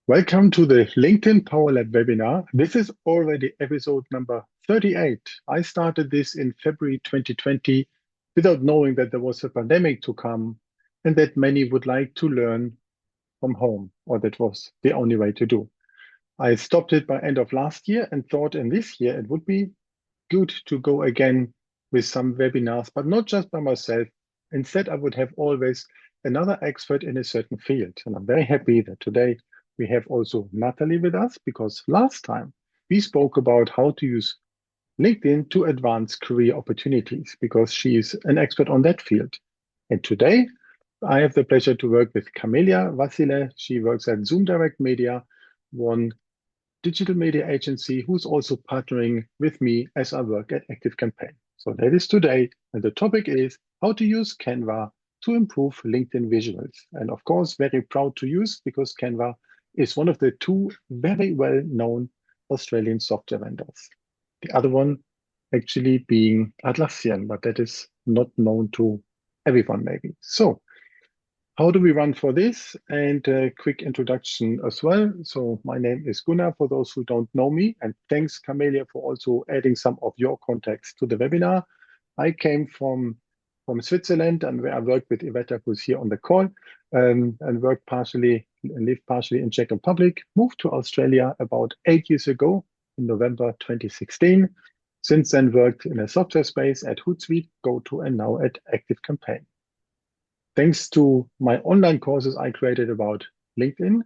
Welcome to the LinkedIn Power Lab webinar. This is already episode number 38. I started this in February 2020 without knowing that there was a pandemic to come and that many would like to learn from home, or that was the only way to do. I stopped it by end of last year and thought in this year it would be good to go again with some webinars, but not just by myself. Instead, I would have always another expert in a certain field. And I'm very happy that today we have also Natalie with us, because last time we spoke about how to use LinkedIn to advance career opportunities, because she is an expert on that field. And today I have the pleasure to work with Camelia Vassile. She works at Zoom Direct Media, one digital media agency who's also partnering with me as I work at ActiveCampaign. So that is today, and the topic is how to use Canva to improve LinkedIn visuals. And of course, very proud to use, because Canva is one of the two very well-known Australian software vendors. The other one actually being Atlassian, but that is not known to everyone maybe. So how do we run for this? And a quick introduction as well. So my name is Gunnar, for those who don't know me. And thanks, Camelia, for also adding some of your contacts to the webinar. I came from Switzerland, and where I worked with Iveta, who's here on the call, and lived partially in Czech Republic, moved to Australia about 8 years ago in November 2016. Since then, worked in a software space at Hootsuite, GoTo, and now at ActiveCampaign. Thanks to my online courses I created about LinkedIn,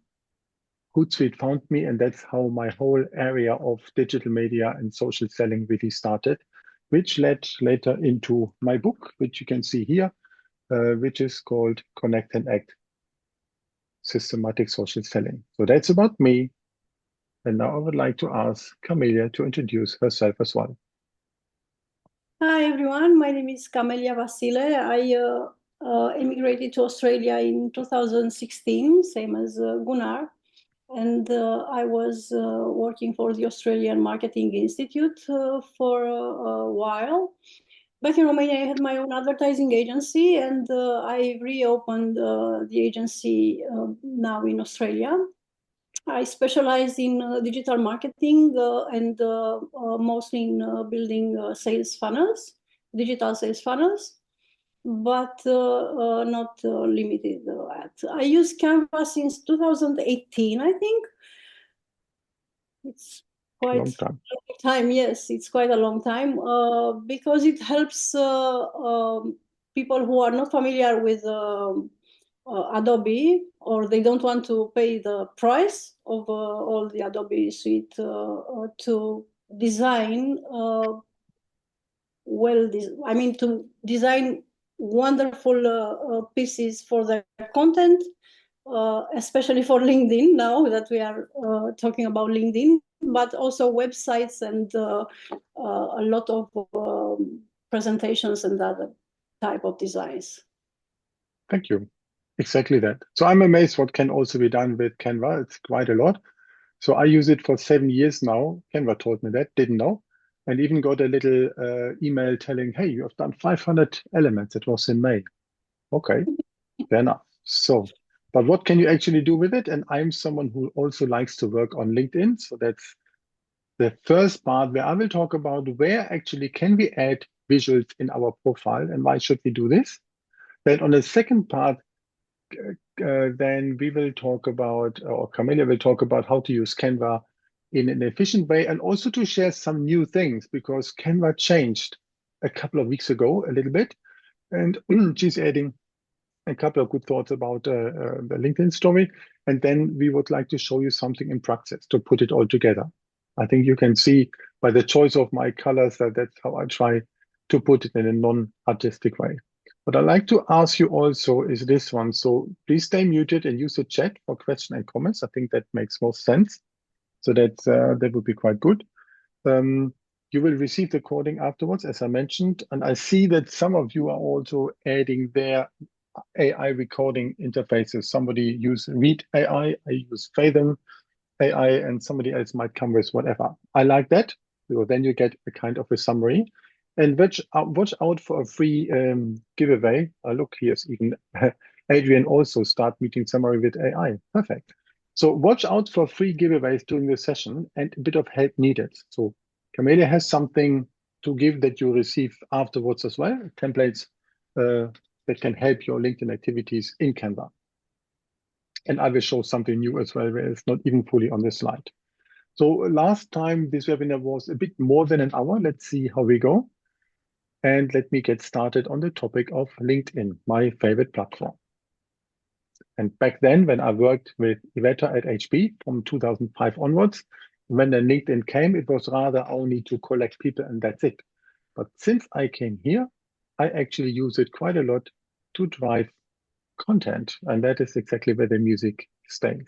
Hootsuite found me, and that's how my whole area of digital media and social selling really started, which led later into my book, which you can see here, which is called Connect and Act, Systematic Social Selling. So that's about me. And now I would like to ask Camelia to introduce herself as well. Hi, everyone. My name is Camelia Vassile. I immigrated to Australia in 2016, same as Gunnar. And I was working for the Australian Marketing Institute for a while. Back in Romania, I had my own advertising agency, and I reopened the agency now in Australia. I specialize in digital marketing and mostly in building sales funnels, digital sales funnels, but not limited at. I use Canva since 2018, I think. It's quite Long time. a long time. Yes, it's quite a long time because it helps people who are not familiar with Adobe, or they don't want to pay the price of all the Adobe suite to design to design wonderful pieces for their content, especially for LinkedIn, now that we are talking about LinkedIn, but also websites and a lot of presentations and other type of designs. Thank you. Exactly that. So I'm amazed what can also be done with Canva. It's quite a lot. So I use it for 7 years now. Canva told me that, didn't know. And even got a little email telling, hey, you have done 500 elements. It was in May. Okay, fair enough. So, but what can you actually do with it? And I'm someone who also likes to work on LinkedIn. So that's the first part where I will talk about where actually can we add visuals in our profile and why should we do this? Then on the second part, then we will talk about, or Camelia will talk about how to use Canva in an efficient way, and also to share some new things, because Canva changed a couple of weeks ago a little bit, and she's adding a couple of good thoughts about the LinkedIn story. And then we would like to show you something in practice to put it all together. I think you can see by the choice of my colors that that's how I try to put it in a non-artistic way. What I'd like to ask you also is this one. So please stay muted and use the chat for questions and comments. I think that makes most sense. So that would be quite good. You will receive the recording afterwards, as I mentioned. And I see that some of you are also adding their AI recording interfaces. Somebody use Read AI, I use Fathom AI, and somebody else might come with whatever. I like that, because then you get a kind of a summary. And watch out for a free giveaway. Look, here's even Adrian also start meeting summary with AI. Perfect. So watch out for free giveaways during the session and a bit of help needed. So Camellia has something to give that you receive afterwards as well, templates that can help your LinkedIn activities in Canva. And I will show something new as well, where it's not even fully on the slide. So last time this webinar was a bit more than an hour. Let's see how we go. And let me get started on the topic of LinkedIn, my favorite platform. And back then, when I worked with Iveta at HP from 2005 onwards, when the LinkedIn came, it was rather only to collect people and that's it. But since I came here, I actually use it quite a lot to drive content. And that is exactly where the music stays,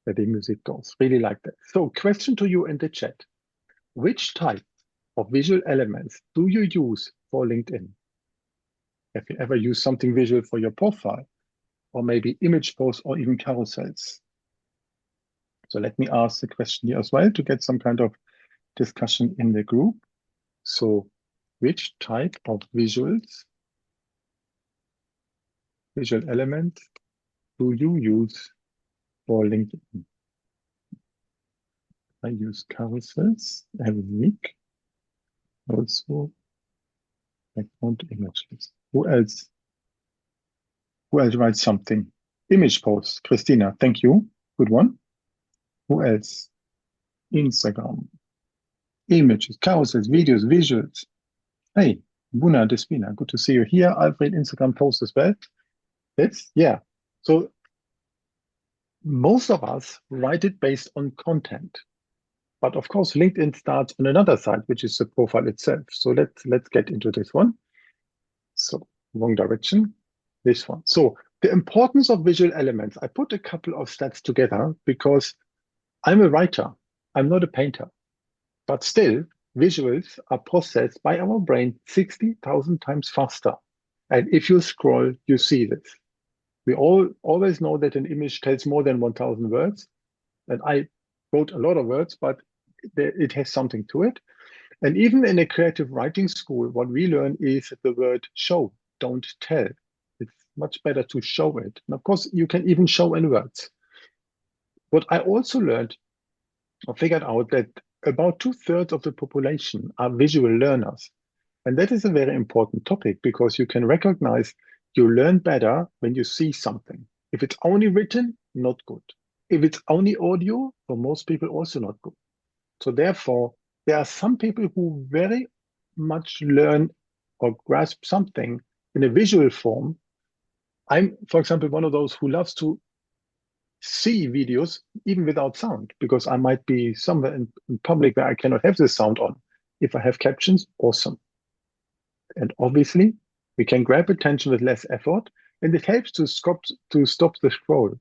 where the music goes. Really like that. So question to you in the chat. Which type of visual elements do you use for LinkedIn? Have you ever used something visual for your profile? Or maybe image posts or even carousels? So let me ask the question here as well to get some kind of discussion in the group. So which type of visual element do you use for LinkedIn? I use carousels every week. Also background images. Who else? Who else writes something? Image posts. Christina, thank you. Good one. Who else? Instagram. Images, carousels, videos, visuals. Hey, Buna Despina, good to see you here. Alfred, Instagram post as well. Yeah. So most of us write it based on content. But of course, LinkedIn starts on another side, which is the profile itself. So let's get into this one. So wrong direction, this one. So the importance of visual elements. I put a couple of stats together because I'm a writer. I'm not a painter. But still, visuals are processed by our brain 60,000 times faster. And if you scroll, you see this. We all always know that an image tells more than 1,000 words. And I wrote a lot of words, but it has something to it. And even in a creative writing school, what we learn is the word show, don't tell. It's much better to show it. And of course, you can even show in words. What I also learned or figured out that about 2/3 of the population are visual learners. And that is a very important topic because you can recognize you learn better when you see something. If it's only written, not good. If it's only audio, for most people, also not good. So therefore, there are some people who very much learn or grasp something in a visual form. I'm, for example, one of those who loves to see videos even without sound because I might be somewhere in public where I cannot have the sound on. If I have captions, awesome. And obviously, we can grab attention with less effort, and it helps to stop the scroll.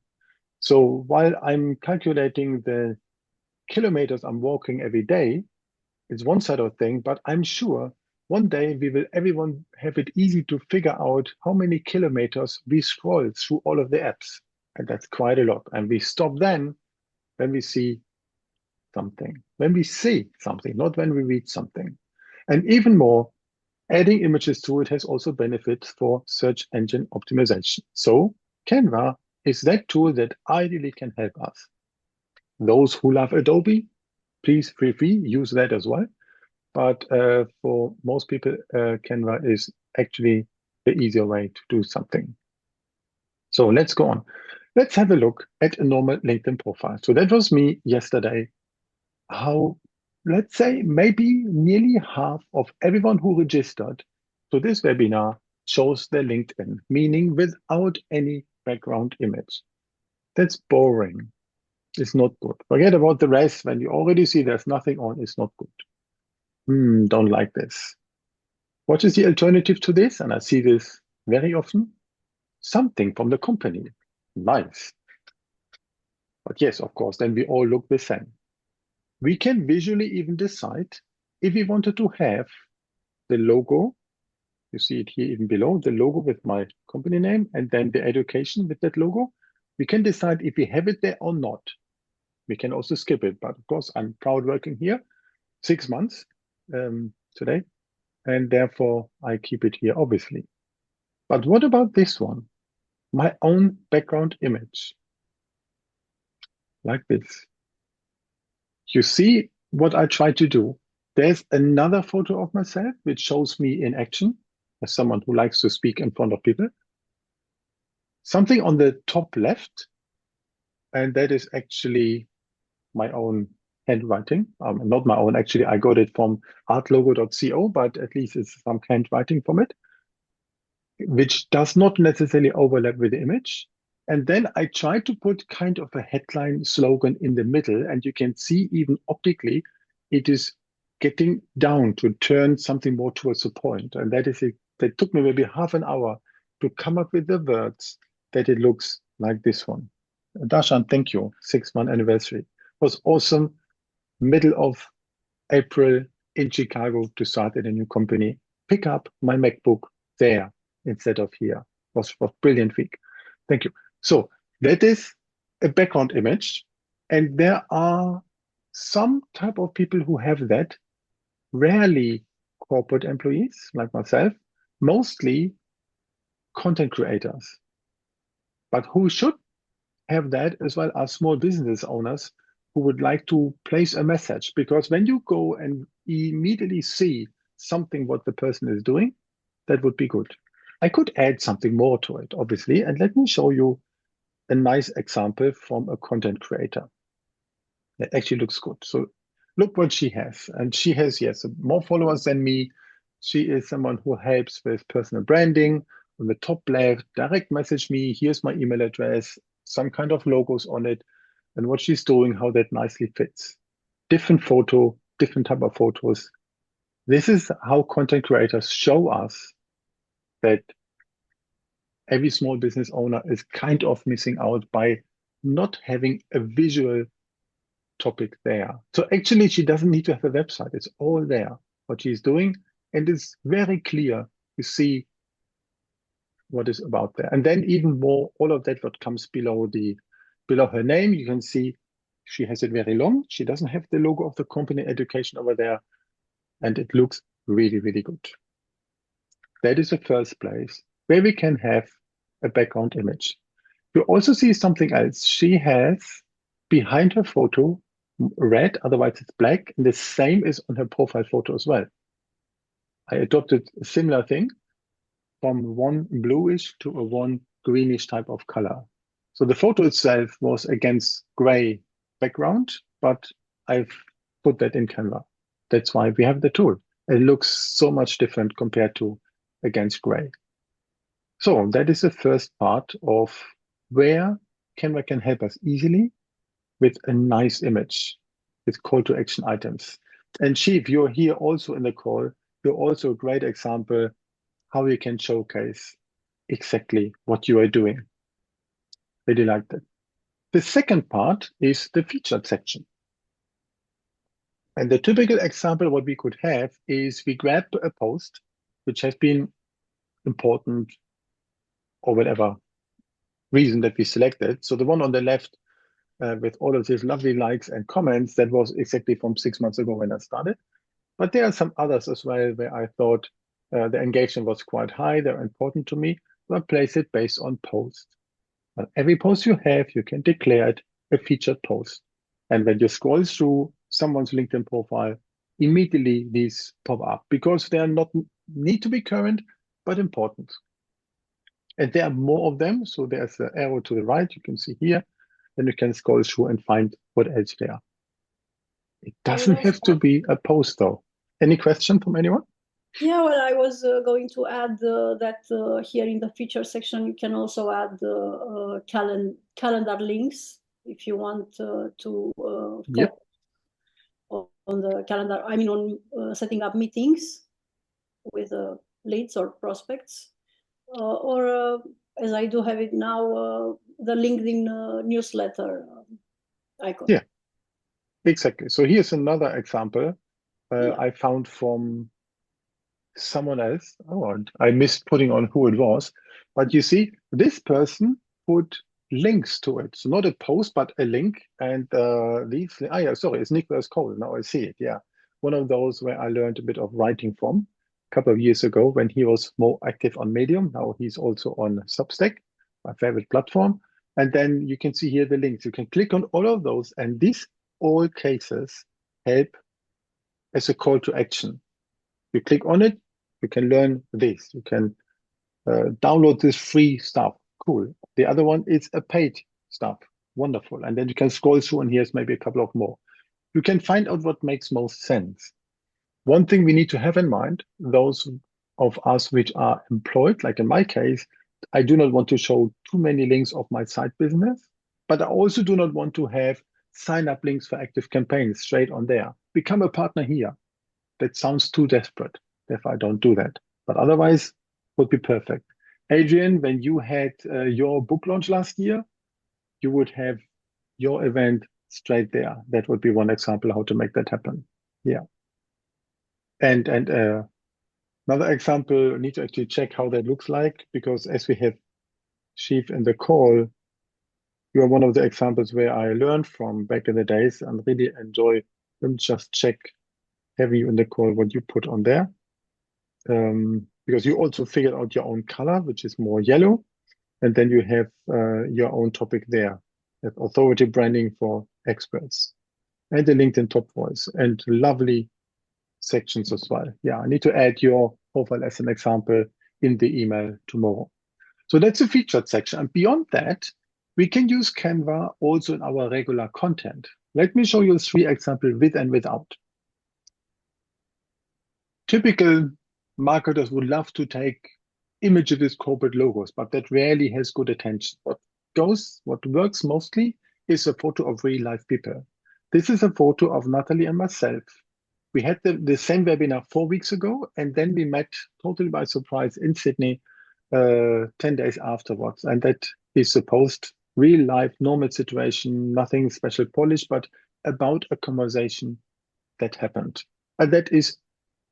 So while I'm calculating the kilometers I'm walking every day, it's one side of thing, but I'm sure one day everyone have it easy to figure out how many kilometers we scroll through all of the apps. And that's quite a lot. And we stop then when we see something, when we see something, not when we read something. And even more, adding images to it has also benefits for search engine optimization. So Canva is that tool that ideally can help us. Those who love Adobe, please feel free, use that as well. But for most people, Canva is actually the easier way to do something. So let's go on. Let's have a look at a normal LinkedIn profile. So that was me yesterday. How, let's say, maybe nearly half of everyone who registered to this webinar chose their LinkedIn, meaning without any background image. That's boring. It's not good. Forget about the rest. When you already see there's nothing on, it's not good. Don't like this. What is the alternative to this? And I see this very often. Something from the company. Nice. But yes, of course, then we all look the same. We can visually even decide if we wanted to have the logo. You see it here even below, the logo with my company name and then the education with that logo. We can decide if we have it there or not. We can also skip it. But of course, I'm proud working here 6 months today. And therefore, I keep it here, obviously. But what about this one? My own background image. like this. You see what I try to do. There's another photo of myself which shows me in action as someone who likes to speak in front of people. Something on the top left, and that is actually my own handwriting. Not my own, actually, I got it from artlogo.co, but at least it's some handwriting from it, which does not necessarily overlap with the image. And then I try to put kind of a headline slogan in the middle, and you can see even optically, it is getting down to turn something more towards a point. And that took me maybe half an hour to come up with the words that it looks like this one. Darshan, thank you. 6-month anniversary. Was awesome. Middle of April in Chicago to start at a new company. Pick up my MacBook there instead of here. Was brilliant week. Thank you. So that is a background image, and there are some type of people who have that. Rarely corporate employees like myself, mostly content creators. But who should have that as well as small business owners who would like to place a message. Because when you go and immediately see something what the person is doing, that would be good. I could add something more to it, obviously, and let me show you a nice example from a content creator that actually looks good. So look what she has. And she has, yes, more followers than me. She is someone who helps with personal branding. On the top left, direct message me. Here's my email address, some kind of logos on it, and what she's doing, how that nicely fits. Different photo, different type of photos. This is how content creators show us that every small business owner is kind of missing out by not having a visual topic there. So actually, she doesn't need to have a website. It's all there, what she's doing. And it's very clear to see what is about there. And then even more, all of that what comes below her name, you can see she has it very long. She doesn't have the logo of the company education over there. And it looks really, really good. That is the first place where we can have a background image. You also see something else. She has behind her photo red, otherwise it's black, and the same is on her profile photo as well. I adopted a similar thing from one bluish to a one greenish type of color. So the photo itself was against gray background, but I've put that in Canva. That's why we have the tool. It looks so much different compared to against gray. So that is the first part of where Canva can help us easily with a nice image, with call to action items. And Chief, you're here also in the call. You're also a great example how you can showcase exactly what you are doing. Really like that. The second part is the featured section. And the typical example what we could have is we grab a post which has been important or whatever reason that we selected. So the one on the left with all of these lovely likes and comments, that was exactly from 6 months ago when I started. But there are some others as well where I thought the engagement was quite high. They're important to me. So I place it based on post. But every post you have, you can declare it a featured post. And when you scroll through someone's LinkedIn profile, immediately these pop up because they are not need to be current, but important. And there are more of them. So there's an arrow to the right, you can see here. Then you can scroll through and find what else there. It doesn't have to be a post though. Any question from anyone? Yeah, well, I was going to add that here in the feature section, you can also add calendar links if you want to Yep. on the calendar. I mean, on setting up meetings with leads or prospects, or as I do have it now, the LinkedIn newsletter icon. Yeah, exactly. So here's another example I found from someone else. Oh, and I missed putting on who it was. But you see, this person put links to it. So not a post, but a link. And yeah, sorry, it's Nicholas Cole. Now I see it. Yeah. One of those where I learned a bit of writing from a couple of years ago when he was more active on Medium. Now he's also on Substack, my favorite platform. And then you can see here the links. You can click on all of those, and these all cases help as a call to action. You click on it, you can learn this. You can download this free stuff. Cool. The other one is a paid stuff. Wonderful. And then you can scroll through, and here's maybe a couple of more. You can find out what makes most sense. One thing we need to have in mind, those of us which are employed, like in my case, I do not want to show too many links of my side business, but I also do not want to have sign up links for active campaigns straight on there. Become a partner here. That sounds too desperate. Therefore, I don't do that. But otherwise, would be perfect. Adrian, when you had your book launch last year, you would have your event straight there. That would be one example how to make that happen. Yeah. And another example, I need to actually check how that looks like, because as we have Chief in the call, you are one of the examples where I learned from back in the days and really enjoy them. Just check, have you in the call what you put on there. Because you also figured out your own color, which is more yellow, and then you have your own topic there. Have authority branding for experts, and the LinkedIn top voice, and lovely sections as well. Yeah, I need to add your profile as an example in the email tomorrow. So that's a featured section. And beyond that, we can use Canva also in our regular content. Let me show you 3 examples with and without. Typical marketers would love to take images with corporate logos, but that rarely has good attention. What works mostly is a photo of real life people. This is a photo of Natalie and myself. We had the same webinar 4 weeks ago, and then we met totally by surprise in Sydney 10 days afterwards. And that is supposed real life, normal situation, nothing special polished, but about a conversation that happened. And that is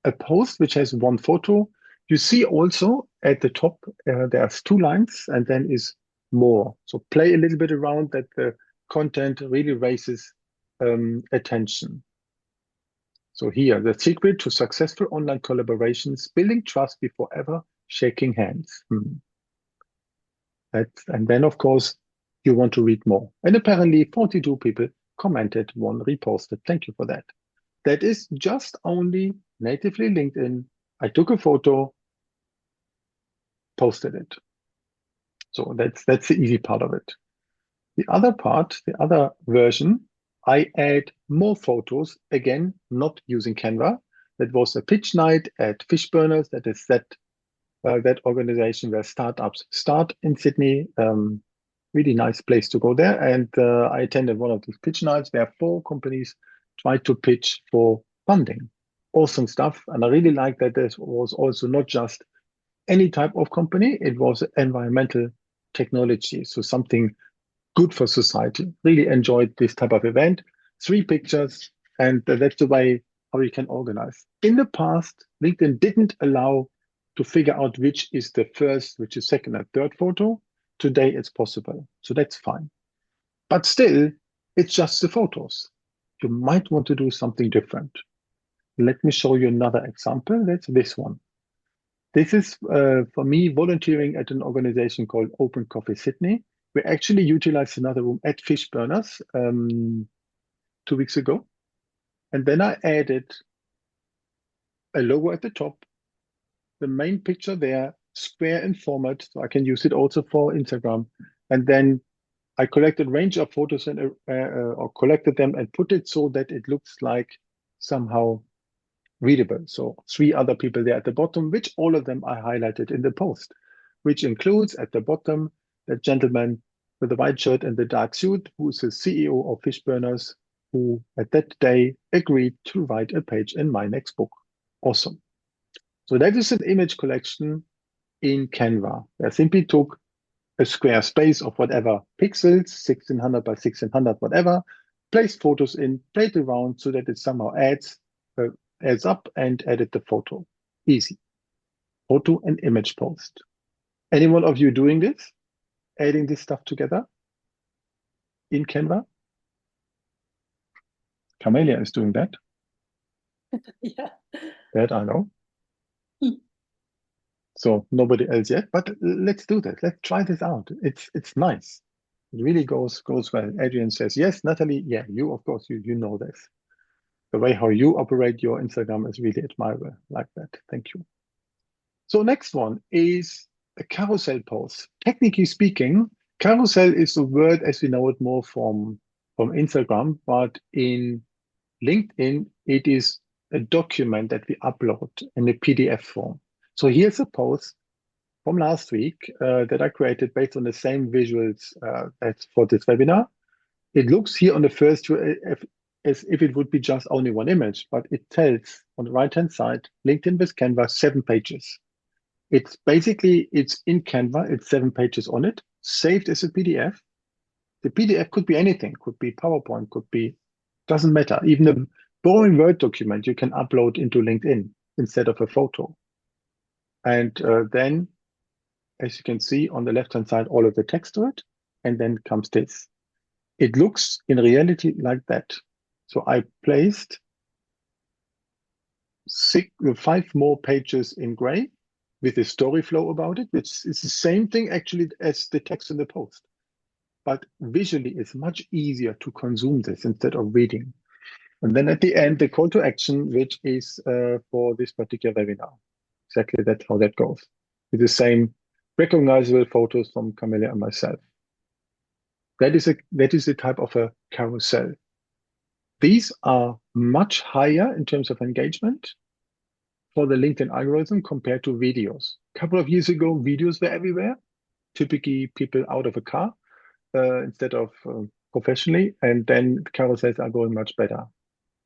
a post which has 1 photo. You see also at the top, there's 2 lines, and then is more. So play a little bit around that the content really raises attention. So here, the secret to successful online collaborations, building trust before ever shaking hands. And then, of course, you want to read more. And apparently 42 people commented, 1 reposted. Thank you for that. That is just only natively LinkedIn. I took a photo, posted it. So that's the easy part of it. The other part, the other version, I add more photos, again, not using Canva. That was a pitch night at Fishburners. That is that organization where startups start in Sydney. Really nice place to go there. And I attended one of these pitch nights where 4 companies tried to pitch for funding. Awesome stuff. And I really like that this was also not just any type of company, it was environmental technology. So something good for society. Really enjoyed this type of event. 3 pictures, and that's the way how you can organize. In the past, LinkedIn didn't allow to figure out which is the first, which is second and third photo. Today it's possible. So that's fine. But still, it's just the photos. You might want to do something different. Let me show you another example. That's this one. This is, for me, volunteering at an organization called Open Coffee Sydney. We actually utilized another room at Fishburners 2 weeks ago. And then I added a logo at the top, the main picture there, square in format, so I can use it also for Instagram. And then I collected a range of photos and or collected them and put it so that it looks like somehow readable. So 3 other people there at the bottom, which all of them I highlighted in the post, which includes at the bottom the gentleman with the white shirt and the dark suit, who's the CEO of Fishburners, who at that day agreed to write a page in my next book. Awesome. So that is an image collection in Canva. I simply took a square space of whatever pixels, 1600 by 1600, whatever, placed photos in, played around so that it somehow adds up, and added the photo. Easy. Photo and image post. Any one of you doing this? Adding this stuff together in Canva? Camelia is doing that. Yeah. That I know. So nobody else yet, but let's do that. Let's try this out. It's nice. It really goes well. Adrian says, yes, Natalie, yeah, you, of course, you know this. The way how you operate your Instagram is really admirable, like that. Thank you. So next one is a carousel post. Technically speaking, carousel is a word as we know it more from Instagram, but in LinkedIn, it is a document that we upload in a PDF form. So here's a post from last week that I created based on the same visuals as for this webinar. It looks here on the first view as if it would be just only one image, but it tells on the right-hand side, LinkedIn with Canva, 7 pages. It's basically, it's in Canva, it's 7 pages on it, saved as a PDF. The PDF could be anything, could be PowerPoint, could be, doesn't matter. Even a boring Word document you can upload into LinkedIn instead of a photo. And then, as you can see on the left-hand side, all of the text to it, and then comes this. It looks in reality like that. So I placed 5 more pages in gray with a story flow about it, which is the same thing actually as the text in the post. But visually, it's much easier to consume this instead of reading. And then at the end, the call to action, which is for this particular webinar. Exactly that's how that goes. With the same recognizable photos from Camelia and myself. That is a type of a carousel. These are much higher in terms of engagement for the LinkedIn algorithm compared to videos. A couple of years ago, videos were everywhere, typically people out of a car instead of professionally, and then carousels are going much better.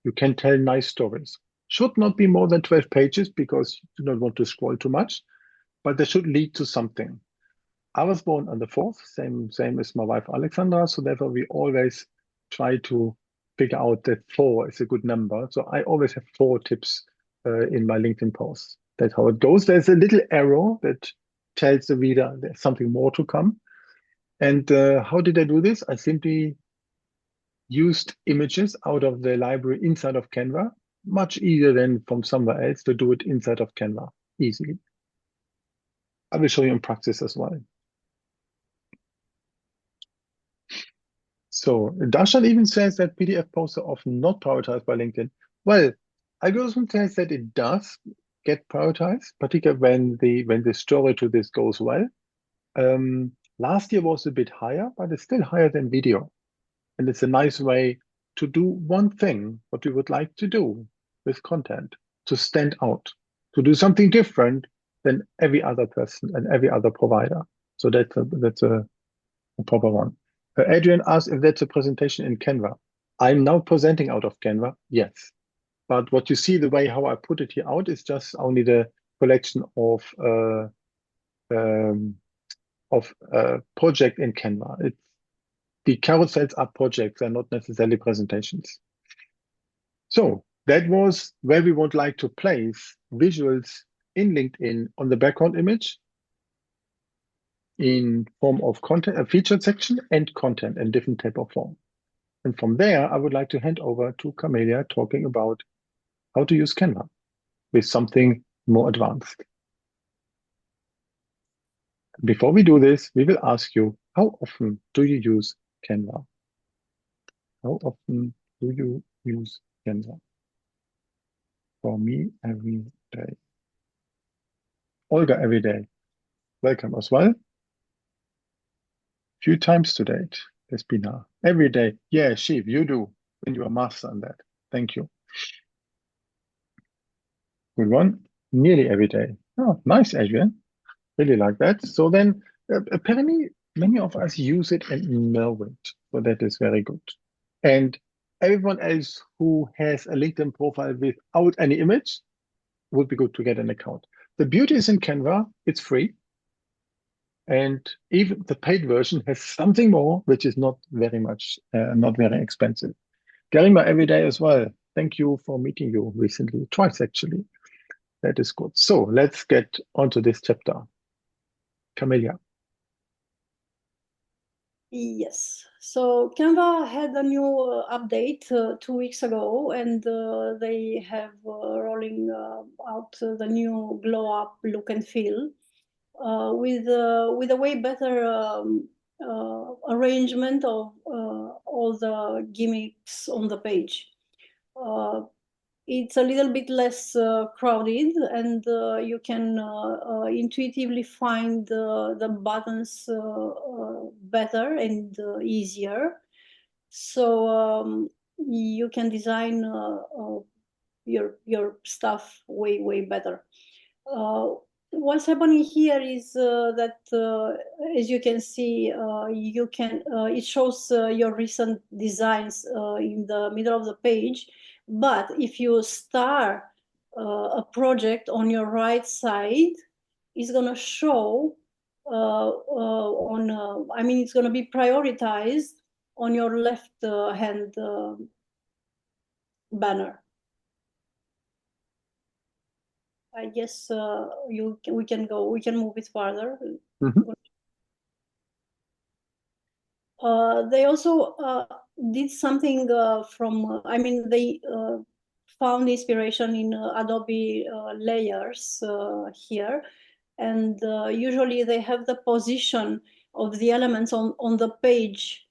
You can tell nice stories. Should not be more than 12 pages because you do not want to scroll too much, but they should lead to something. I was born on the 4th, same as my wife Alexandra, so therefore we always try to figure out that 4 is a good number. So I always have 4 tips in my LinkedIn posts. That's how it goes. There's a little arrow that tells the reader there's something more to come. And how did I do this? I simply used images out of the library inside of Canva. Much easier than from somewhere else to do it inside of Canva, easily. I will show you in practice as well. So Darshan even says that PDF posts are often not prioritized by LinkedIn. Well, algorithm says that it does get prioritized, particularly when the story to this goes well. Last year was a bit higher, but it's still higher than video. And it's a nice way to do one thing, what we would like to do with content, to stand out, to do something different than every other person and every other provider. So that's a proper one. Adrian asked if that's a presentation in Canva. I'm now presenting out of Canva, yes. But what you see, the way how I put it here out is just only the collection of project in Canva. The carousels are projects, they're not necessarily presentations. So that was where we would like to place visuals in LinkedIn on the background image in form of content, a featured section and content in different type of form. And from there, I would like to hand over to Camelia talking about how to use Canva with something more advanced. Before we do this, we will ask you, how often do you use Canva? How often do you use Canva? For me, every day. Olga, every day. Welcome as well. Few times to date, Despina. Every day. Yeah, Shiv, you do. When you are master on that. Thank you. Good one. Nearly every day. Oh, nice, Adrian. Really like that. So then, apparently, many of us use it and know it. So that is very good. And everyone else who has a LinkedIn profile without any image would be good to get an account. The beauty is in Canva, it's free. And even the paid version has something more, which is not very much, not very expensive. Garima every day as well. Thank you for meeting you recently, twice actually. That is good. So let's get onto this chapter. Camelia. Yes. So Canva had a new update 2 weeks ago, and they have rolling out the new glow up look and feel with a way better arrangement of all the gimmicks on the page. It's a little bit less crowded, and you can intuitively find the buttons better and easier. So you can design your stuff way better. What's happening here is that, as you can see, you can it shows your recent designs in the middle of the page. But if you start a project on your right side, it's going to show I mean, it's going to be prioritized on your left hand banner. I guess we can move it further. Mhm. They also did something I mean, they found inspiration in Adobe layers here. And usually they have the position of the elements on the page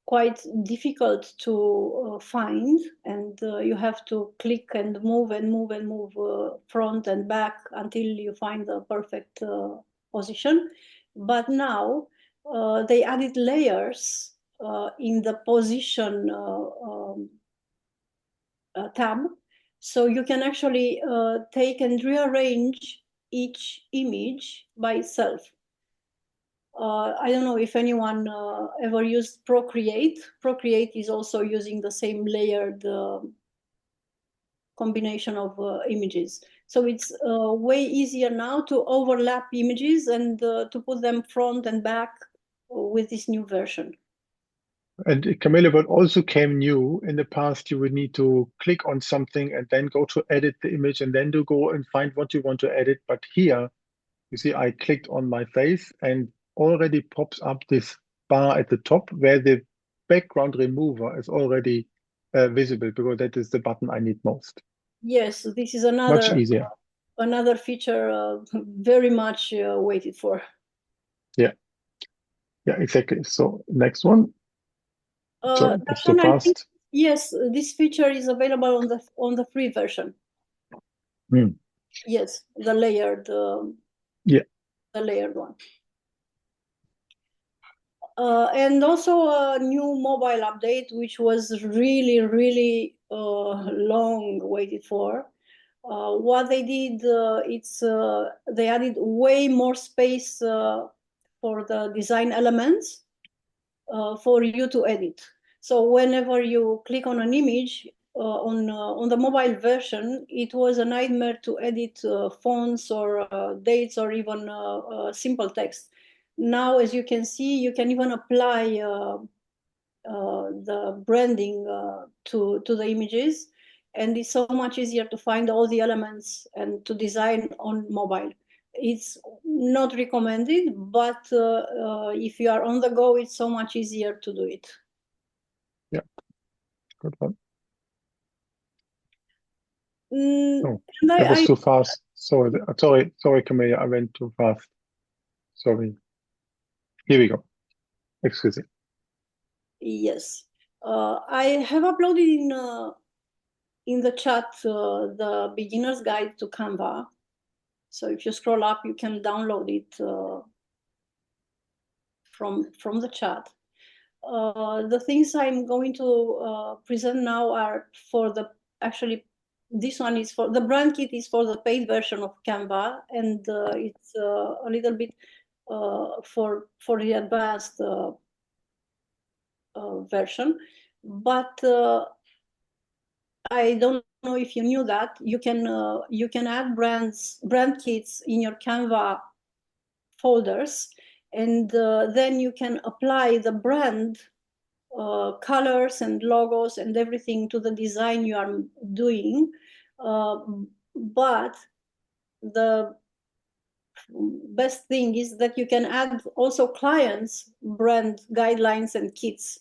quite difficult to find, and you have to click and move front and back until you find the perfect position. But now they added layers in the position tab, so you can actually take and rearrange each image by itself. I don't know if anyone ever used Procreate. Procreate is also using the same layered combination of images. So it's way easier now to overlap images and to put them front and back with this new version. And Camilla, what also came new in the past, you would need to click on something and then go to edit the image and then to go and find what you want to edit. But here, you see, I clicked on my face and already pops up this bar at the top where the background remover is already visible, because that is the button I need most. Yes, this is Much easier. another feature very much waited for. Yeah, yeah, exactly. So next one. Sorry, that's too Darshan, I think, fast. yes, this feature is available on the free version. Hmm. Yes, Yeah. the layered one. And also a new mobile update, which was really long waited for. What they did, they added way more space for the design elements for you to edit. So whenever you click on an image on the mobile version, it was a nightmare to edit fonts or dates or even simple text. Now, as you can see, you can even apply the branding to the images, and it's so much easier to find all the elements and to design on mobile. It's not recommended, but if you are on the go, it's so much easier to do it. Yeah, good one. Oh, And that was too fast. Sorry, Camilla, I went too fast. Sorry. Here we go. Excuse me. Yes, I have uploaded in the chat the beginner's guide to Canva. So if you scroll up, you can download it from the chat. The things I'm going to present now are actually, this one is for the brand kit, is for the paid version of Canva, and it's a little bit for the advanced version. But I don't know if you knew that you can add brand kits in your Canva folders, and then you can apply the brand colors and logos and everything to the design you are doing. But the best thing is that you can add also clients' brand guidelines and kits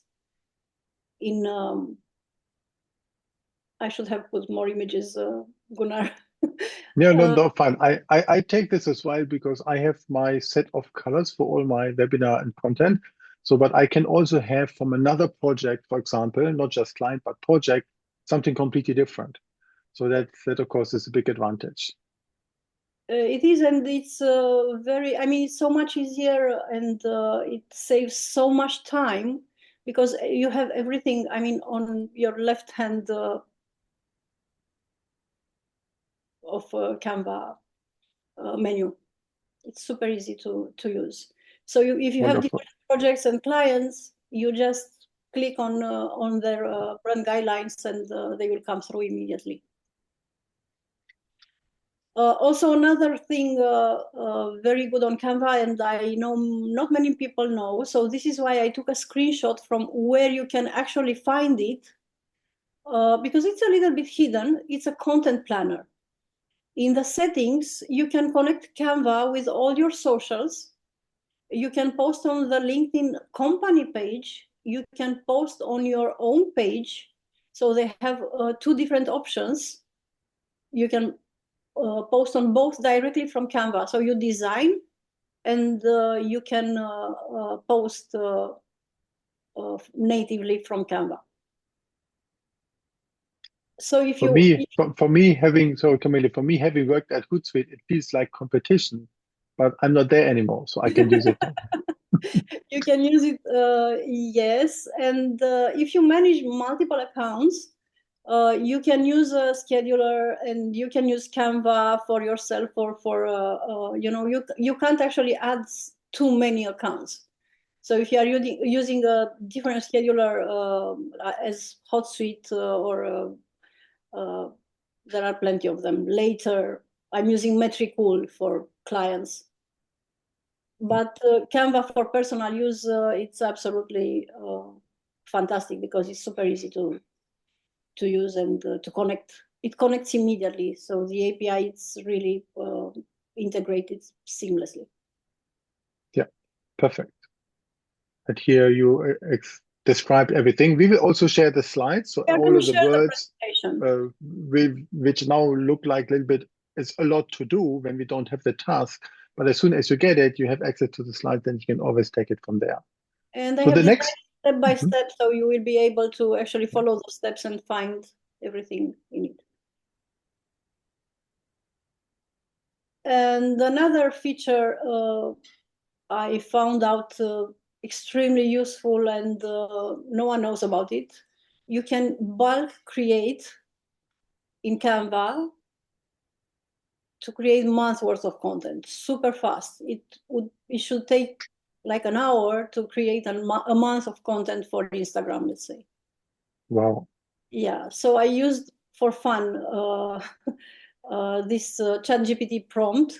in. I should have put more images, Gunnar. Yeah, no, no, fine. I take this as well because I have my set of colors for all my webinar and content. So, but I can also have from another project, for example, not just client, but project, something completely different. So that of course is a big advantage. It is, and it's very, I mean, it's so much easier, and it saves so much time because you have everything, I mean, on your left hand of Canva menu. It's super easy to use. So if you have Wonderful. different projects and clients, you just click on their brand guidelines, and they will come through immediately. Also, another thing very good on Canva, and I know not many people know, so this is why I took a screenshot from where you can actually find it, because it's a little bit hidden. It's a content planner. In the settings, you can connect Canva with all your socials. You can post on the LinkedIn company page. You can post on your own page. So they have two different options. You can post on both directly from Canva. So you design and you can post natively from Canva. So if you For me having so Camille, for me having worked at Hootsuite, it feels like competition, but I'm not there anymore, so I can use it now. you can use it, yes, and if you manage multiple accounts, you can use a scheduler, and you can use Canva for yourself, or for you can't actually add too many accounts. So if you are using a different scheduler as HotSuite there are plenty of them. Later, I'm using Metricool for clients. But Canva for personal use, it's absolutely fantastic because it's super easy to use and to connect. It connects immediately. So the API, it's really integrated seamlessly. Yeah, perfect. And here you described everything. We will also share the slides, so We are all going to of the share the words presentation. which now look like a little bit, it's a lot to do when we don't have the task. But as soon as you get it, you have access to the slides, then you can always take it from there. And I So have the designed next, step by Mhm. step, so you will be able to actually follow the steps and find everything in it. And another feature I found out extremely useful, and no one knows about it. You can bulk create in Canva to create months worth of content super fast. It should take like an hour to create a month of content for Instagram, let's say. Wow. Yeah, so I used for fun this ChatGPT prompt.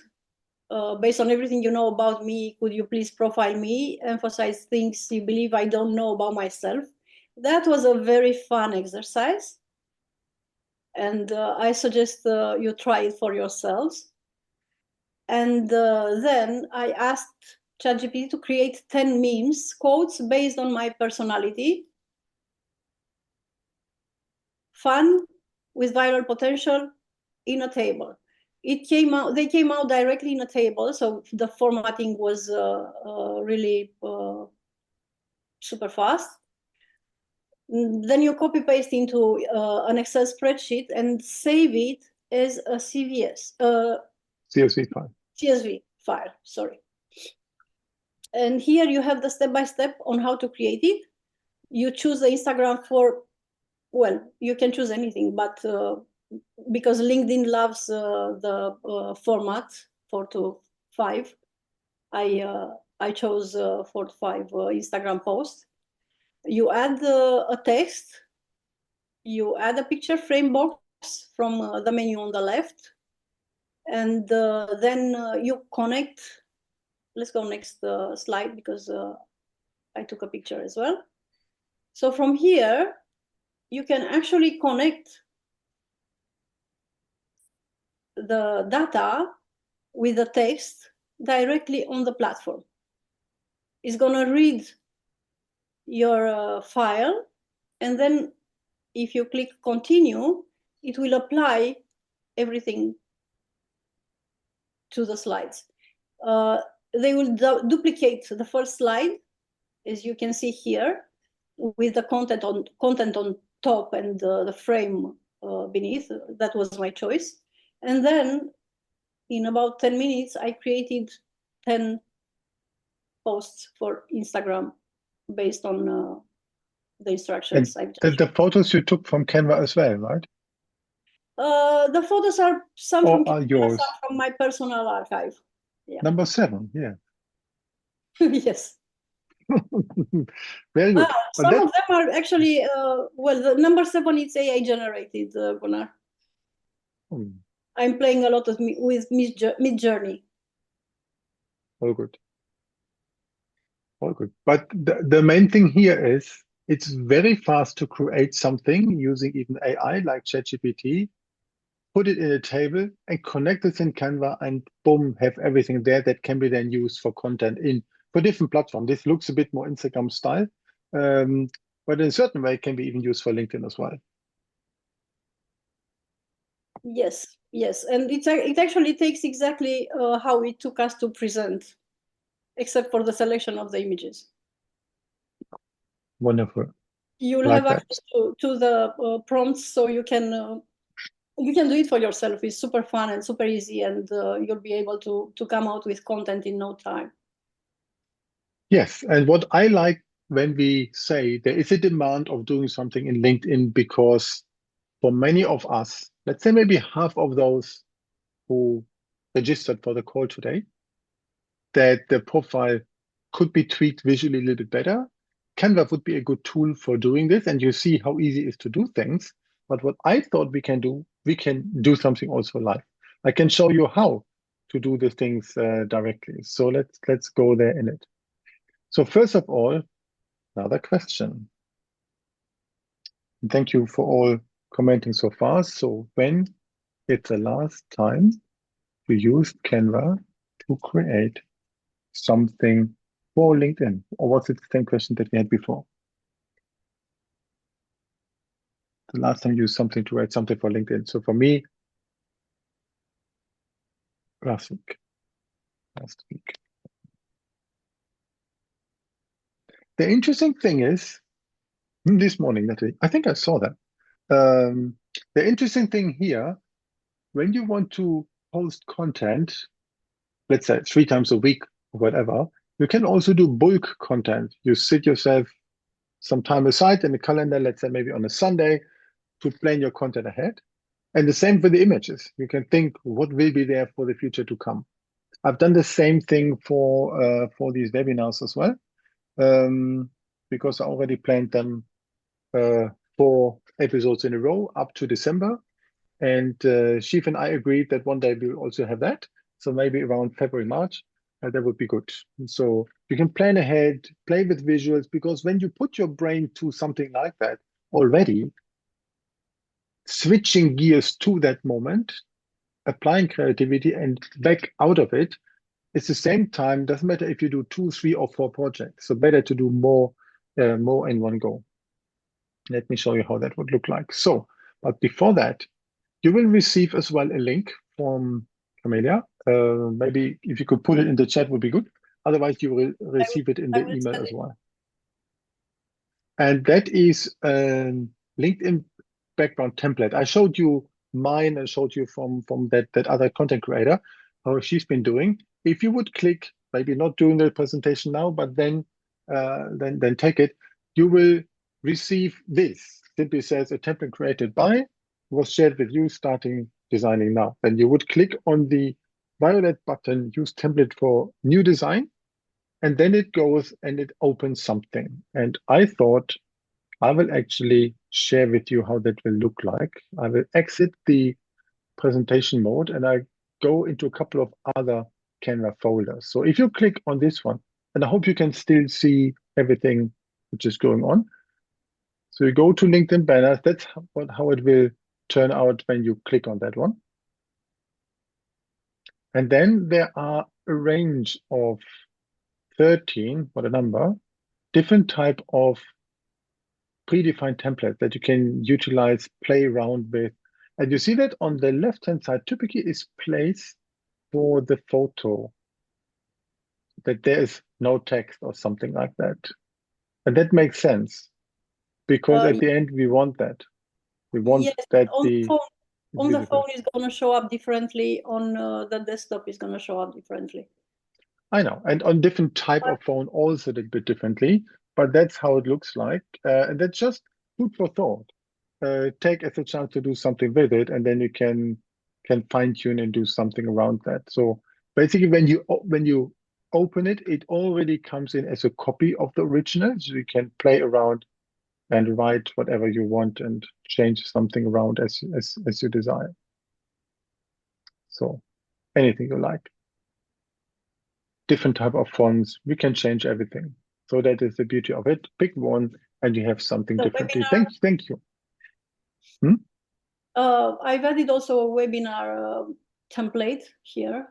Based on everything you know about me, could you please profile me, emphasize things you believe I don't know about myself? That was a very fun exercise, and I suggest you try it for yourselves. And then I asked ChatGPT to create 10 memes, quotes based on my personality, fun, with viral potential, in a table. They came out directly in a table, so the formatting was really super fast. Then you copy paste into an Excel spreadsheet and save it as a CSV file. CSV file, sorry. And here you have the step-by-step on how to create it. You choose the Instagram for, well, you can choose anything, but because LinkedIn loves the format 4:5, I chose 4:5 Instagram post. You add a text, you add a picture frame box from the menu on the left, and then you connect. Let's go next slide, because I took a picture as well. So from here, you can actually connect the data with the text directly on the platform. It's going to read your file, and then if you click continue, it will apply everything to the slides. They will duplicate the first slide, as you can see here, with the content on top and the frame beneath. That was my choice. And then in about 10 minutes, I created 10 posts for Instagram based on the instructions I've just The photos you took from Canva as well, right? The photos are some Or from are Canva, yours? some from my personal archive. Yeah. Number 7, yeah. Yes. Very good. But Some of them are actually, well, the number 7 is AI generated, Gunnar. I'm playing a lot with Mid-Journey. All good. All good. But the main thing here is it's very fast to create something using even AI like ChatGPT, put it in a table and connect it in Canva and boom, have everything there that can be then used for content for different platforms. This looks a bit more Instagram style, but in a certain way it can be even used for LinkedIn as well. Yes, yes. And it actually takes exactly how it took us to present, except for the selection of the images. Wonderful. You'll have access to the prompts, so you can do it for yourself. It's super fun and super easy, and you'll be able to come out with content in no time. Yes, and what I like when we say there is a demand of doing something in LinkedIn, because for many of us, let's say maybe half of those who registered for the call today, that the profile could be tweaked visually a little bit better. Canva would be a good tool for doing this, and you see how easy it is to do things. But what I thought we can do something also live. I can show you how to do the things directly. So let's go there in it. So first of all, another question. Thank you for all commenting so far. So when is the last time you used Canva to create something for LinkedIn? Or was it the same question that we had before? The last time you used something to write something for LinkedIn. So for me, last week. The interesting thing is, this morning, I think I saw that. The interesting thing here, when you want to post content, let's say 3 times a week or whatever, you can also do bulk content. You sit yourself some time aside in the calendar, let's say maybe on a Sunday, to plan your content ahead. And the same for the images. You can think what will be there for the future to come. I've done the same thing for these webinars as well, because I already planned them 4 episodes in a row up to December. And Shiv and I agreed that one day we'll also have that. So maybe around February, March, that would be good. So you can plan ahead, play with visuals, because when you put your brain to something like that already, switching gears to that moment, applying creativity and back out of it, it's the same time. Doesn't matter if you do 2, 3, or 4 projects. So better to do more in one go. Let me show you how that would look like. So, but before that, you will receive as well a link from Camelia. Maybe if you could put it in the chat would be good. Otherwise, you will receive it in the email as well. And that is a LinkedIn background template. I showed you mine and showed you from that other content creator, how she's been doing. If you would click, maybe not doing the presentation now, but then take it, you will receive this. Simply says a template created by, was shared with you, starting designing now. Then you would click on the violet button, use template for new design, and then it goes and it opens something. And I thought I will actually share with you how that will look like. I will exit the presentation mode and I go into a couple of other Canva folders. So if you click on this one, and I hope you can still see everything which is going on. So you go to LinkedIn banners. That's how it will turn out when you click on that one. And then there are a range of 13, what a number, different type of predefined templates that you can utilize, play around with. And you see that on the left-hand side, typically is place for the photo that there is no text or something like that. And that makes sense because at the end we want that. We want Yes, that on the phone, it's on the visible. phone is going to show up differently. On the desktop is going to show up differently. I know, and on different type of phone also a little bit differently, but that's how it looks like, and that's just food for thought. Take as a chance to do something with it, and then you can fine tune and do something around that. So basically, when you open it, it already comes in as a copy of the original, so you can play around and write whatever you want and change something around as you desire. So anything you like. Different type of fonts, we can change everything. So that is the beauty of it. Pick one and you have something The differently. webinar, Thank you. Hmm? I've added also a webinar template here.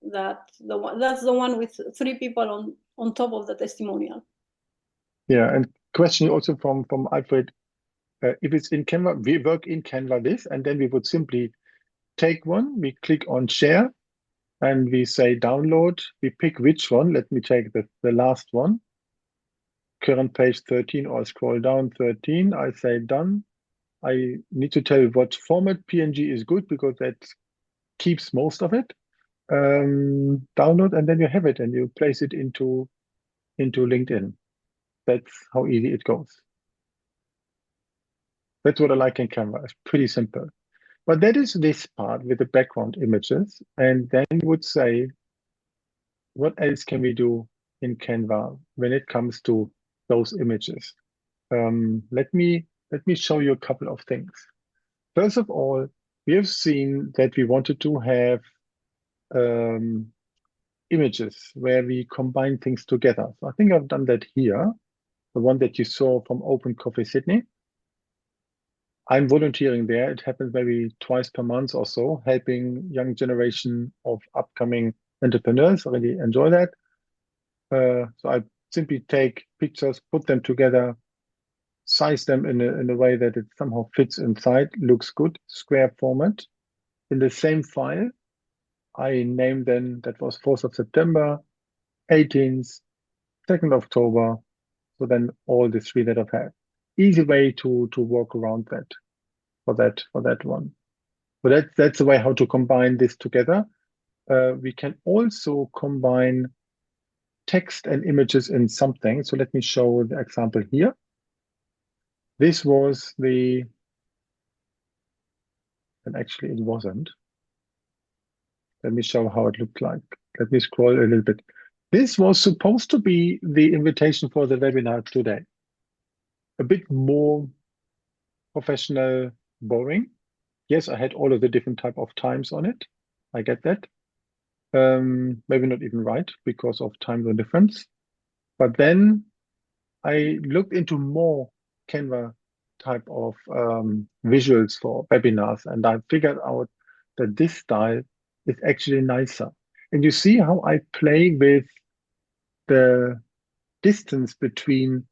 That's the one with 3 people on top of the testimonial. Yeah, and question also from Alfred. If it's in Canva, we work in Canva this, and then we would simply take one, we click on share, and we say download. We pick which one. Let me take the last one. Current page 13 or scroll down 13. I say done. I need to tell you what format PNG is good because that keeps most of it. Download, and then you have it and you place it into LinkedIn. That's how easy it goes. That's what I like in Canva. It's pretty simple. But that is this part with the background images. And then you would say, what else can we do in Canva when it comes to those images? Let me show you a couple of things. First of all, we have seen that we wanted to have images where we combine things together. So I think I've done that here, the one that you saw from Open Coffee Sydney. I'm volunteering there. It happens maybe twice per month or so, helping young generation of upcoming entrepreneurs. I really enjoy that. So I simply take pictures, put them together, size them in a way that it somehow fits inside, looks good, square format. In the same file, I named them, that was 4th of September, 18th, 2nd October. So then all the 3 that I've had. Easy way to work around that for that one. So that's the way how to combine this together. We can also combine text and images in something. So let me show the example here. This was and actually it wasn't. Let me show how it looked like. Let me scroll a little bit. This was supposed to be the invitation for the webinar today. A bit more professional, boring. Yes, I had all of the different type of times on it. I get that. Maybe not even right because of time zone difference. But then I looked into more Canva type of visuals for webinars, and I figured out that this style is actually nicer. And you see how I play with the distance between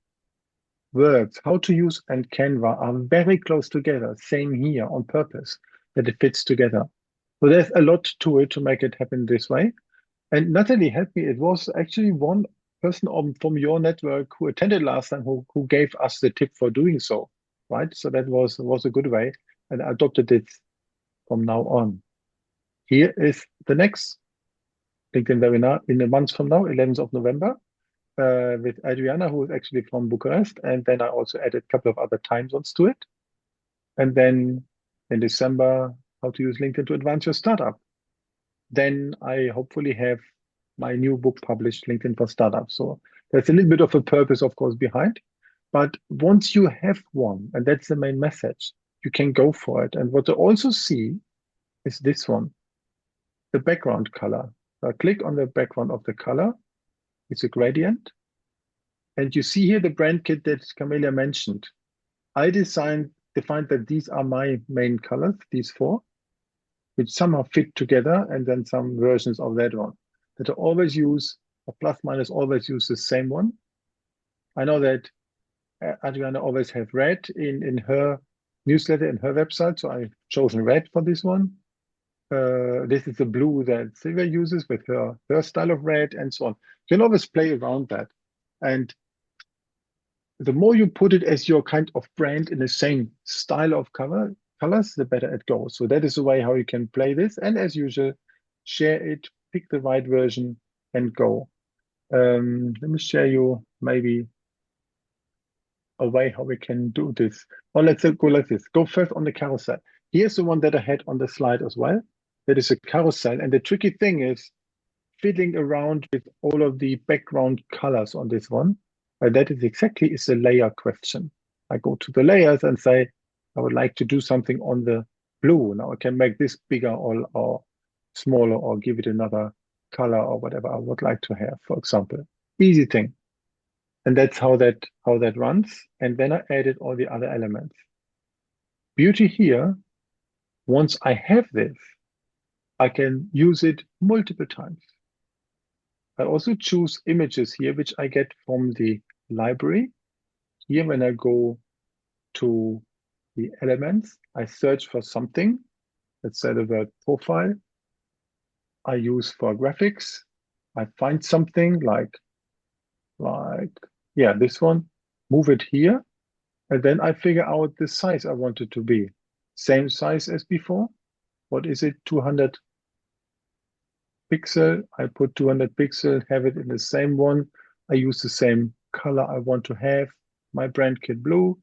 words, how to use and Canva are very close together. Same here on purpose, that it fits together. So there's a lot to it to make it happen this way. And Natalie helped me. It was actually one person from your network who attended last time who gave us the tip for doing so, right? So that was a good way, and I adopted it from now on. Here is the next LinkedIn webinar in a month from now, 11th of November, with Adriana, who is actually from Bucharest. And then I also added a couple of other time zones to it. And then in December, how to use LinkedIn to advance your startup. Then I hopefully have my new book published, LinkedIn for Startups. So there's a little bit of a purpose, of course, behind. But once you have one, and that's the main message, you can go for it. And what I also see is this one, the background color. So I click on the background of the color. It's a gradient. And you see here the brand kit that Camelia mentioned. I defined that these are my main colors, these 4, which somehow fit together, and then some versions of that one. That I always use, a plus minus always use the same one. I know that Adriana always have red in her newsletter, in her website, so I've chosen red for this one. This is the blue that Silvia uses with her style of red and so on. You can always play around that. And the more you put it as your kind of brand in the same style of colors, the better it goes. So that is the way how you can play this. And as usual, share it, pick the right version and go. Let me share you maybe a way how we can do this. Or let's go like this. Go first on the carousel. Here's the one that I had on the slide as well. That is a carousel. And the tricky thing is fiddling around with all of the background colors on this one. That is exactly is a layer question. I go to the layers and say, I would like to do something on the blue. Now I can make this bigger or smaller or give it another color or whatever I would like to have, for example. Easy thing. And that's how that runs. And then I added all the other elements. Beauty here, once I have this, I can use it multiple times. I also choose images here, which I get from the library. Here, when I go to the elements, I search for something. Let's say the word profile. I use for graphics. I find something like, yeah, this one, move it here. And then I figure out the size I want it to be. Same size as before. What is it? 200 pixel. I put 200 pixel, have it in the same one. I use the same color I want to have. My brand kit blue,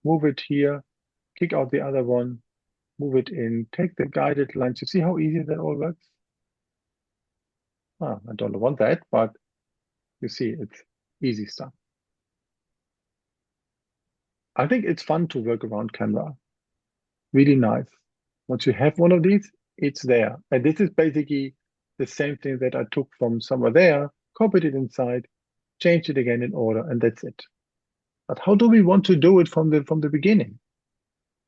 move it here, kick out the other one, move it in, take the guided lines. You see how easy that all works? Ah, I don't want that, but you see, it's easy stuff. I think it's fun to work around Canva. Really nice. Once you have one of these, it's there. And this is basically the same thing that I took from somewhere there, copied it inside, changed it again in order, and that's it. But how do we want to do it from the beginning?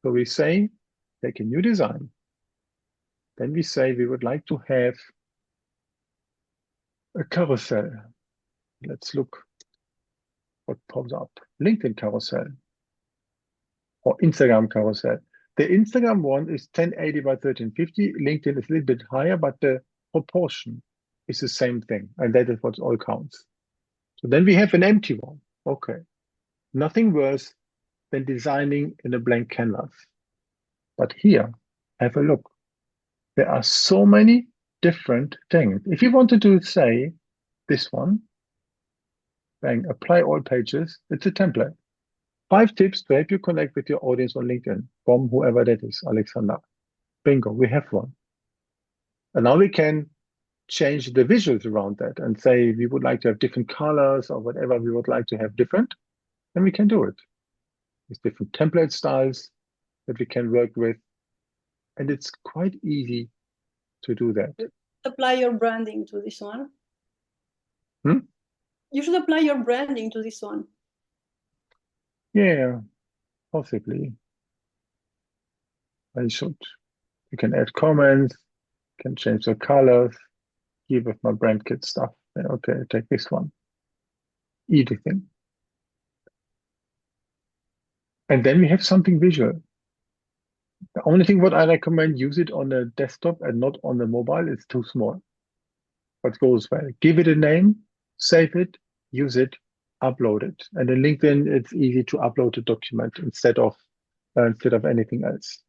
So we say, take a new design. Then we say we would like to have a carousel. Let's look what pops up. LinkedIn carousel or Instagram carousel. The Instagram one is 1080 by 1350. LinkedIn is a little bit higher, but the proportion is the same thing. And that is what all counts. So then we have an empty one. Okay. Nothing worse than designing in a blank canvas. But here, have a look. There are so many different things. If you wanted to say this one, bang, apply all pages, it's a template. 5 tips to help you connect with your audience on LinkedIn from whoever that is, Alexander. Bingo, we have one. And now we can change the visuals around that and say we would like to have different colors or whatever we would like to have different, then we can do it. There's different template styles that we can work with. And it's quite easy to do that. Apply your branding to this one. Hmm? You should apply your branding to this one. Yeah, possibly. I should. You can add comments, can change the colors, here with my brand kit stuff. Okay, take this one. Easy thing. And then we have something visual. The only thing what I recommend, use it on a desktop and not on the mobile. It's too small. But goes well. Give it a name, save it, use it, upload it. And in LinkedIn, it's easy to upload a document instead of anything else.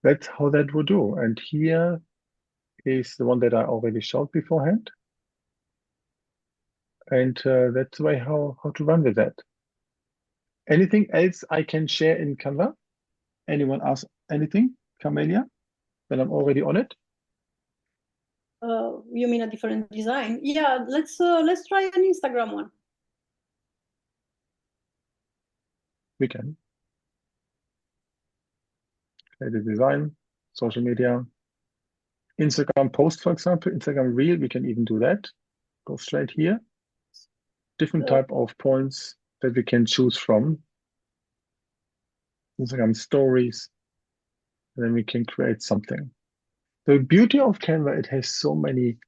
That's how that would do. And here is the one that I already showed beforehand. And that's the way how to run with that. Anything else I can share in Canva? Anyone ask anything, Camelia? Then I'm already on it. You mean a different design? Yeah, let's try an Instagram one. We can. Okay, the design, social media, Instagram post, for example, Instagram reel, we can even do that. Go straight here. Different type of points that we can choose from. Instagram stories, and then we can create something. The beauty of Canva, it has so many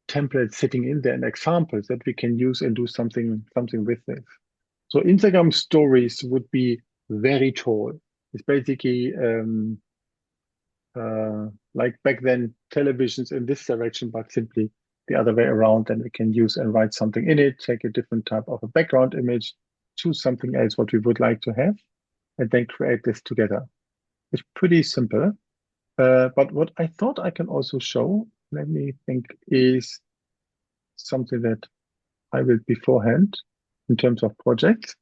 templates sitting in there and examples that we can use and do something with this. So Instagram stories would be very tall. It's basically like back then, televisions in this direction, but simply the other way around. Then we can use and write something in it, take a different type of a background image, choose something else what we would like to have, and then create this together. It's pretty simple. But what I thought I can also show, let me think, is something that I will beforehand in terms of projects.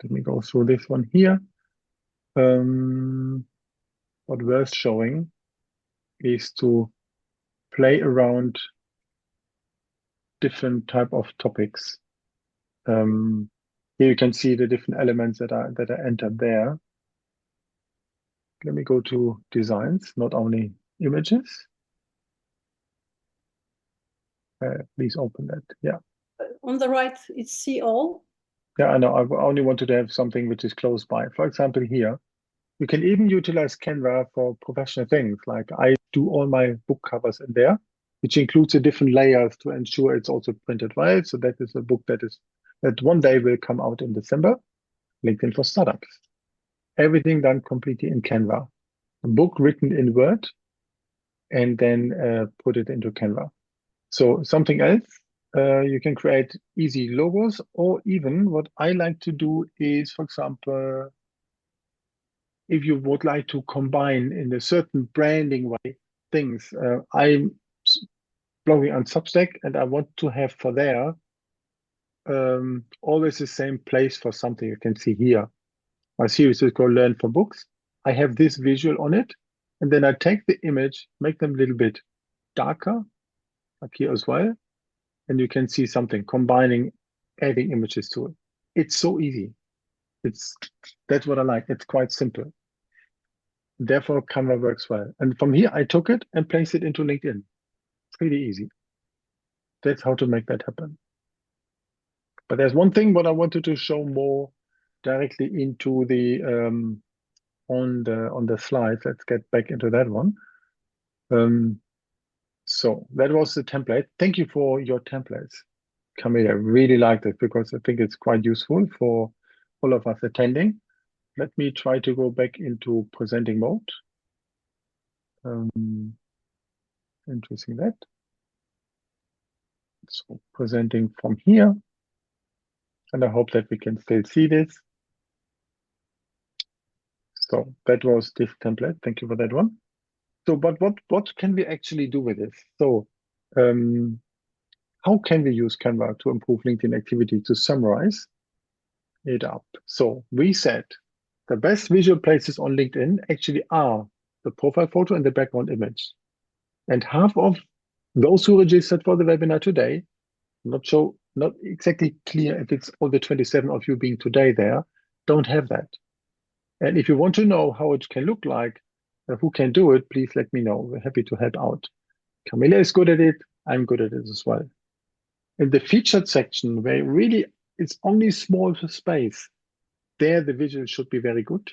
Let me go through this one here. What worth showing is to play around different type of topics. Here you can see the different elements that are entered there. Let me go to designs, not only images. Please open that. Yeah. On the right, it's see all. Yeah, I know. I only wanted to have something which is close by. For example, here, you can even utilize Canva for professional things. Like I do all my book covers in there, which includes the different layers to ensure it's also printed right. So that is a book that one day will come out in December, LinkedIn for Startups. Everything done completely in Canva. A book written in Word and then put it into Canva. So something else, you can create easy logos, or even what I like to do is, for example, if you would like to combine in a certain branding way things. I'm blogging on Substack and I want to have for there always the same place for something. You can see here. My series is called Learn from Books. I have this visual on it, and then I take the image, make them a little bit darker, like here as well, and you can see something combining, adding images to it. It's so easy. That's what I like. It's quite simple. Therefore, Canva works well. And from here, I took it and placed it into LinkedIn. Pretty easy. That's how to make that happen. But there's one thing what I wanted to show more directly into the on the slides. Let's get back into that one. So that was the template. Thank you for your templates, Camille. I really liked it because I think it's quite useful for all of us attending. Let me try to go back into presenting mode. Interesting that. So presenting from here, and I hope that we can still see this. So that was this template. Thank you for that one. So, but what can we actually do with this? So, how can we use Canva to improve LinkedIn activity? To summarize it up. So we said the best visual places on LinkedIn actually are the profile photo and the background image. And half of those who registered for the webinar today, not exactly clear if it's all the 27 of you being today there, don't have that. And if you want to know how it can look like, who can do it, please let me know. We're happy to help out. Camilla is good at it. I'm good at it as well. In the featured section, where really it's only small space, there the visual should be very good.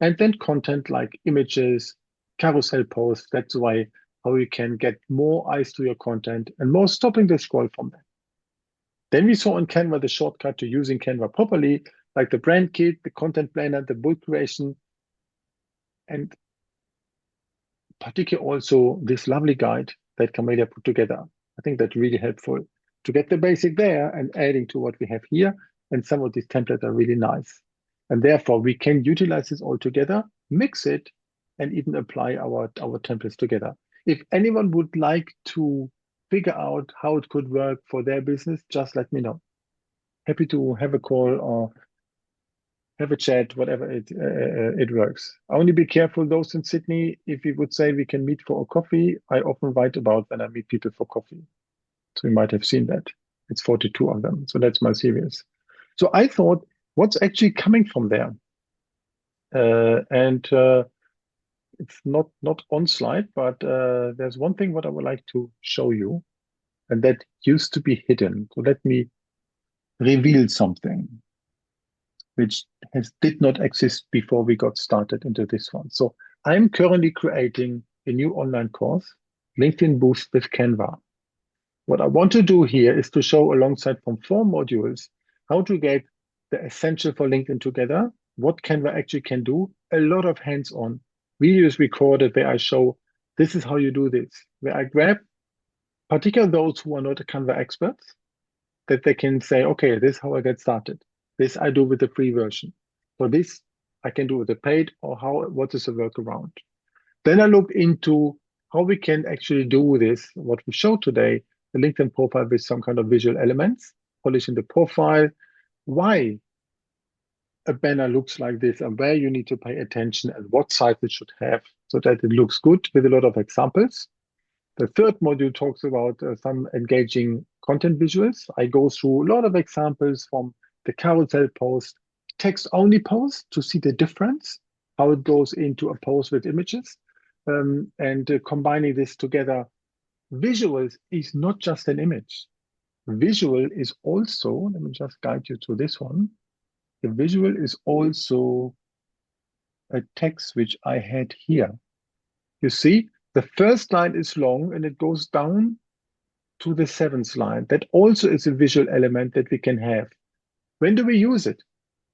And then content like images, carousel posts, that's why how you can get more eyes to your content and more stopping the scroll from that. Then we saw in Canva the shortcut to using Canva properly, like the brand kit, the content planner, the book creation, and particularly also this lovely guide that Camelia put together. I think that's really helpful to get the basic there and adding to what we have here. And some of these templates are really nice. And therefore, we can utilize this all together, mix it, and even apply our templates together. If anyone would like to figure out how it could work for their business, just let me know. Happy to have a call or have a chat, whatever it works. Only be careful, those in Sydney, if we would say we can meet for a coffee, I often write about when I meet people for coffee. So you might have seen that. It's 42 of them. So that's my series. So I thought, what's actually coming from there? And it's not on slide, but there's one thing what I would like to show you, and that used to be hidden. So let me reveal something which did not exist before we got started into this one. So I'm currently creating a new online course, LinkedIn Boost with Canva. What I want to do here is to show alongside from 4 modules how to get the essential for LinkedIn together, what Canva actually can do, a lot of hands-on, videos recorded where I show this is how you do this, where I grab particularly those who are not Canva experts, that they can say, okay, this is how I get started. This I do with the free version. For this, I can do with the paid, or what is the workaround. Then I looked into how we can actually do this, what we showed today, the LinkedIn profile with some kind of visual elements, polishing the profile, why a banner looks like this and where you need to pay attention and what size it should have so that it looks good with a lot of examples. The third module talks about some engaging content visuals. I go through a lot of examples from the carousel post, text only post to see the difference, how it goes into a post with images, and combining this together. Visuals is not just an image. Visual is also, let me just guide you to this one. The visual is also a text which I had here. You see, the first line is long and it goes down to the seventh line. That also is a visual element that we can have. When do we use it?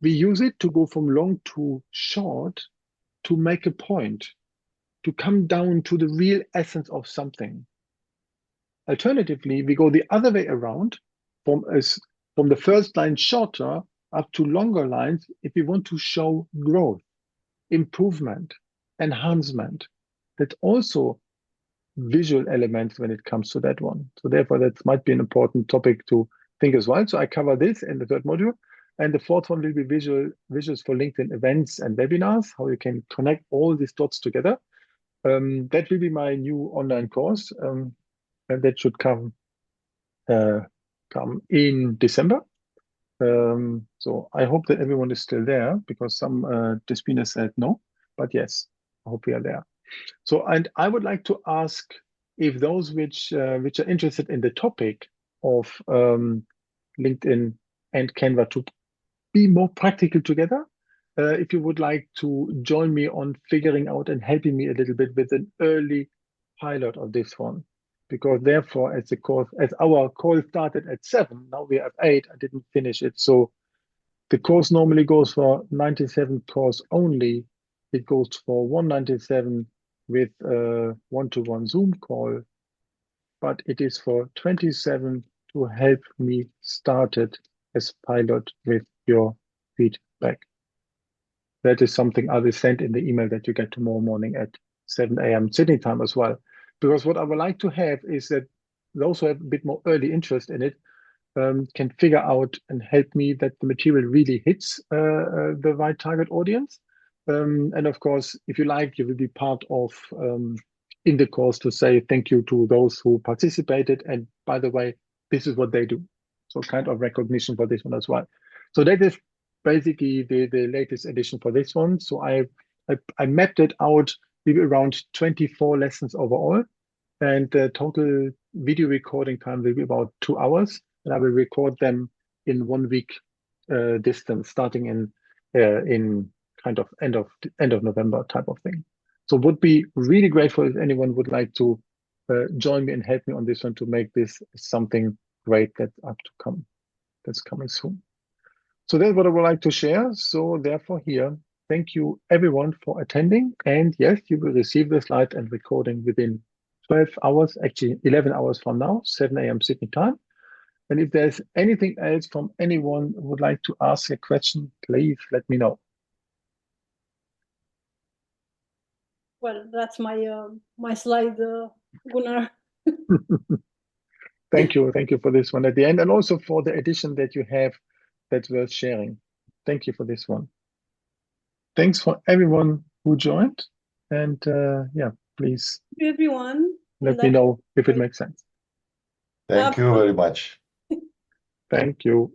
We use it to go from long to short to make a point, to come down to the real essence of something. Alternatively, we go the other way around from the first line shorter up to longer lines if we want to show growth, improvement, enhancement. That's also visual elements when it comes to that one. So therefore, that might be an important topic to think as well. So I cover this in the third module. And the fourth one will be visuals for LinkedIn events and webinars, how you can connect all these dots together. That will be my new online course, and that should come in December. So I hope that everyone is still there because some Despina said no, but yes, I hope we are there. So, and I would like to ask if those which are interested in the topic of LinkedIn and Canva to be more practical together, if you would like to join me on figuring out and helping me a little bit with an early pilot of this one. Because therefore, as our call started at 7, now we are at 8, I didn't finish it. So the course normally goes for 97 course only. It goes for 197 with a one-to-one Zoom call, but it is for 27 to help me start it as pilot with your feedback. That is something I will send in the email that you get tomorrow morning at 7 a.m. Sydney time as well. Because what I would like to have is that those who have a bit more early interest in it can figure out and help me that the material really hits the right target audience. And of course, if you like, you will be part of in the course to say thank you to those who participated. And by the way, this is what they do. So kind of recognition for this one as well. So that is basically the latest edition for this one. So I mapped it out with around 24 lessons overall. And the total video recording time will be about 2 hours. And I will record them in 1 week distance, starting in kind of end of November type of thing. So would be really grateful if anyone would like to join me and help me on this one to make this something great that's that's coming soon. So that's what I would like to share. So therefore here, thank you everyone for attending. And yes, you will receive the slide and recording within 12 hours, actually 11 hours from now, 7 a.m. Sydney time. And if there's anything else from anyone who would like to ask a question, please let me know. Well, that's my slide, Gunnar. Thank you for this one at the end, and also for the addition that you have that's worth sharing. Thank you for this one. Thanks for everyone who joined, and yeah, please Everyone, let me know if it makes sense. Thank you very much. Thank you.